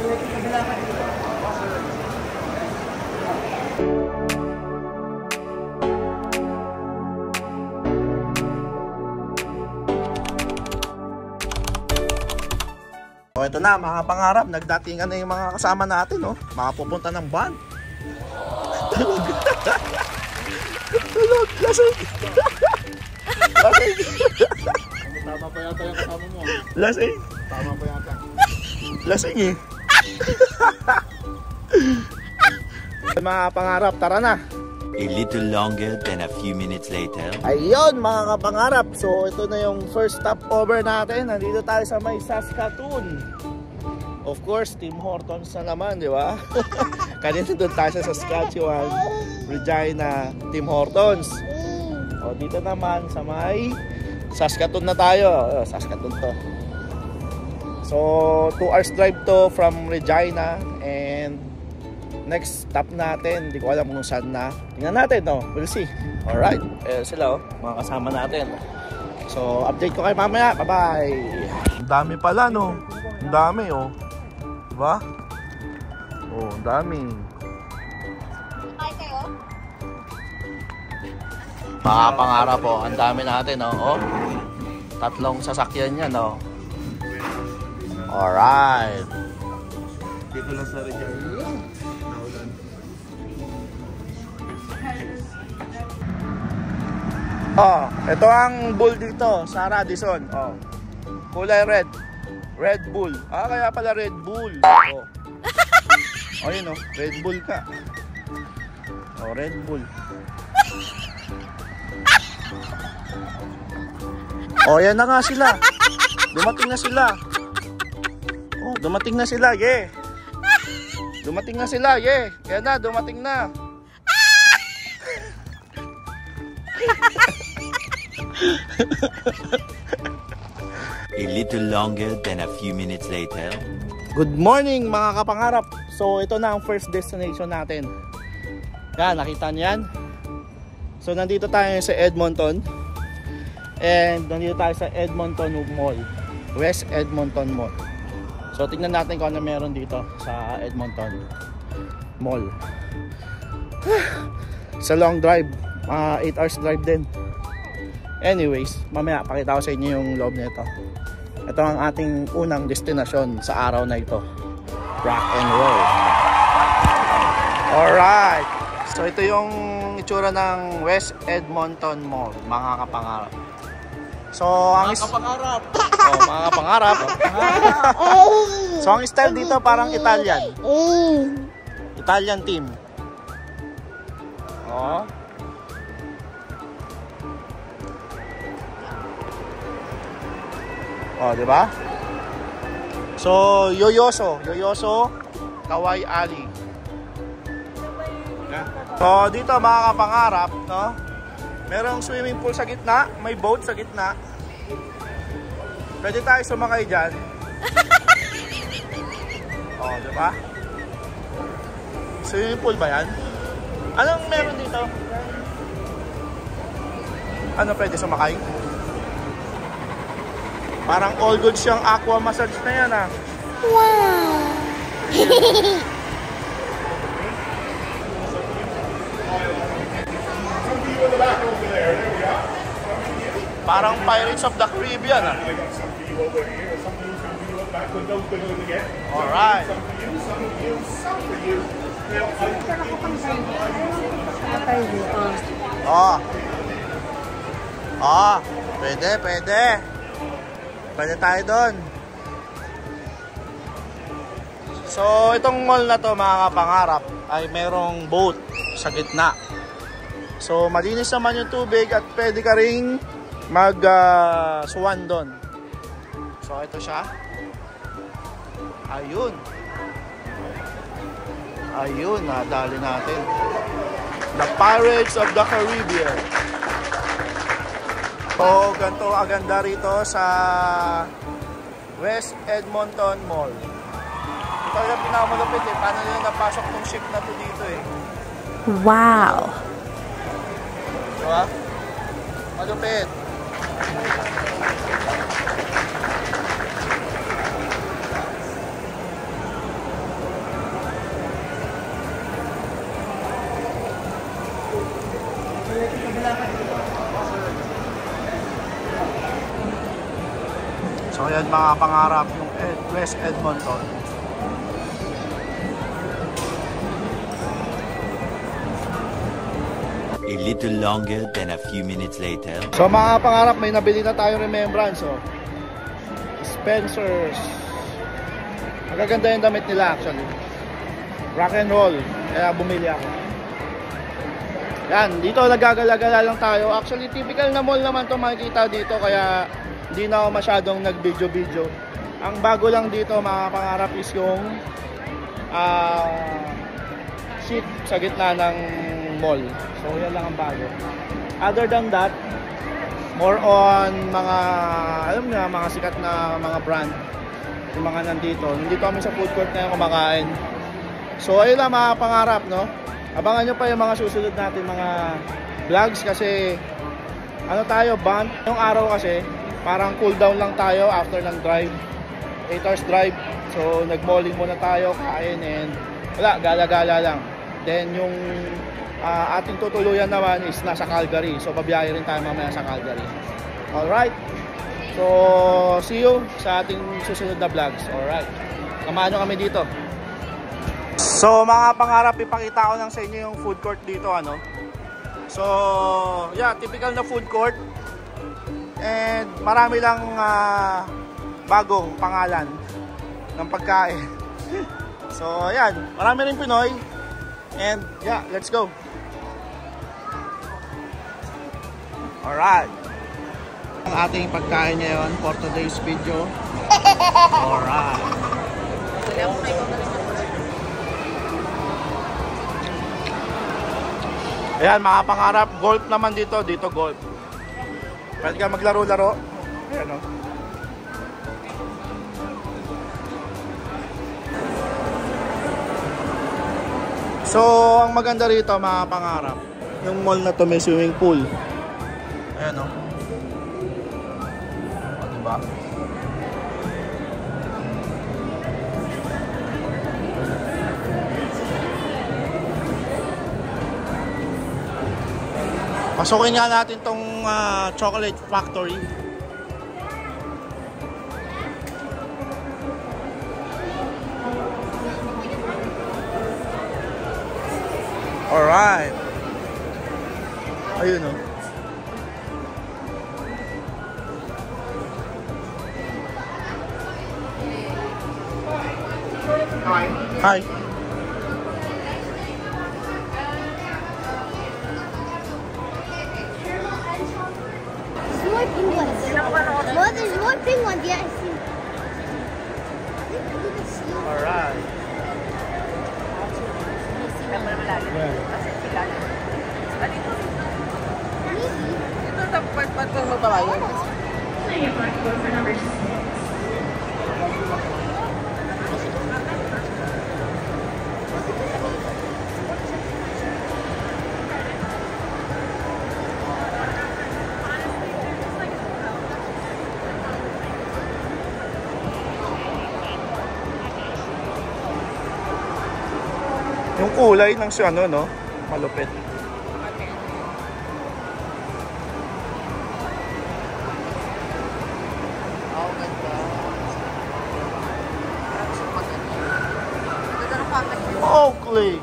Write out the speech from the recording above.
So ito na mga pangarap, nagdatingan na yung mga kasama natin, no? Mga pupunta ng van. Tulog, lasing. Lasing. Tama pa yata yung kasama mo. Lasing. Tama pa yata. Lasing eh. Mga pangarap, tara na. A little longer than a few minutes later. Ayun mga kapangarap, so ito na yung first stopover natin. Nandito tayo sa may Saskatoon. Of course, Tim Hortons na naman, di ba? Kanina doon tayo sa Saskatchewan, Regina, Tim Hortons. O dito naman sa may Saskatoon na tayo. Saskatoon to. So 2 hours drive to from Regina, and next stop natin, hindi ko alam kung saan na. Tingnan natin, no? We'll see. Alright, sila, mga kasama natin. So, update ko kayo mamaya. Bye-bye. Ang dami pala, no? Ang dami, oh. Diba? Oh, ang dami. Hi kayo? Mga pangarap, oh. Ang dami natin, oh. 3 sasakyan yan, oh. Alright. Dito lang sa Regina. Oh, ito ang bull dito sa Radisson. Oh. Kulay red. Red Bull. Ah, kaya pala Red Bull. Oh. Oh, yun oh. Red Bull ka. Oh, Red Bull. Oh, yan na nga sila. Dumating na sila. Oh, dumating na sila. Yeah. Dumating na sila. Yeah. Yan na, dumating na. A little longer than a few minutes later. Good morning mga kapangarap. So ito na ang first destination natin. Yan, nakita niyo yan. So nandito tayo sa Edmonton. And nandito tayo sa Edmonton Mall, West Edmonton Mall. So tingnan natin kung ano meron dito sa Edmonton Mall. Sa long drive, 8 hours drive din. Anyways, mamaya pakita ko sa inyo yung loob nito. Ito ang ating unang destinasyon sa araw na ito. Rock and roll. Alright. So ito yung itsura ng West Edmonton Mall, mga kapangarap. So ang Mga kapangarap. Oh, mga kapangarap. So ang style dito parang Italian. Italian team. Oh. Oh, di ba? So, Yoyoso, Kawai Ali. So, dito mga kapangarap, no? Merong swimming pool sa gitna, may boat sa gitna. Pwede tayo sumakay diyan. Oh, di ba? Swimming pool ba 'yan? Anong meron dito? Ano pwede sumakay? Parang all goods yung aqua massage na yan ah. Wow! Parang Pirates of the Caribbean ah. Alright. Oh. Oh, pwede. Pwede tayo doon. So, itong mall na to mga kapangarap ay merong boat sa gitna. So, malinis naman yung tubig at pwede ka ring mag-swan doon. So, ito siya. Ayun. Ayun, nadali natin. The Pirates of the Caribbean. So, ganito aganda rito sa West Edmonton Mall. Ito yung pinakamalupit eh. Paano nila napasok tong ship na to dito eh. Wow! Diba? Malupit. Yan mga pangarap yung West Edmonton. A little longer than a few minutes later. So mga pangarap, may nabili na tayong remembrance. Oh. Spencer's. Magaganda yung damit nila actually. Rock and roll. Kaya bumili ako. Yan, dito nagagala-gala lang tayo. Actually, typical na mall naman ito makikita dito. Kaya hindi na ako masyadong nag-video-video. Ang bago lang dito mga pangarap is yung seat sa gitna ng mall. So yan lang ang bago. Other than that, more on mga, alam niyo, mga sikat na mga brand. Yung mga nandito. Nandito kami sa food court na yung kumakain. So ayun lang mga pangarap, no? Abangan nyo pa yung mga susunod natin mga vlogs kasi ano tayo, band. Yung araw kasi parang cool down lang tayo after ng drive. 8 hours drive. So nag-malling muna tayo, kain and wala, gala-gala lang. Then yung ating tutuluyan naman is nasa Calgary. So babiyahe rin tayo mamaya sa Calgary. Alright. So see you sa ating susunod na vlogs. Alright. Samahan nyo kami dito. So mga pangarap, ipakita ko lang sa inyo yung food court dito, ano. So yeah, typical na food court. And marami lang bagong pangalan ng pagkain. So ayan, marami rin Pinoy. And yeah, let's go. Alright. Ang ating pagkain ngayon for today's video. Alright. Ayan mga pangarap, golf naman dito. Dito golf. Pwede ka maglaro-laro. Ayan o. So, ang maganda rito mga pangarap, yung mall na to may swimming pool. Ayan o. O, diba? Pasukin nga natin tong chocolate factory. Alright. Ayun o. Hi. Hi. Well, there's more penguins, yeah, I see. Alright. Ito sa part ng mababayan. Yung kulay ng si ano, no? Malupit. Oakley.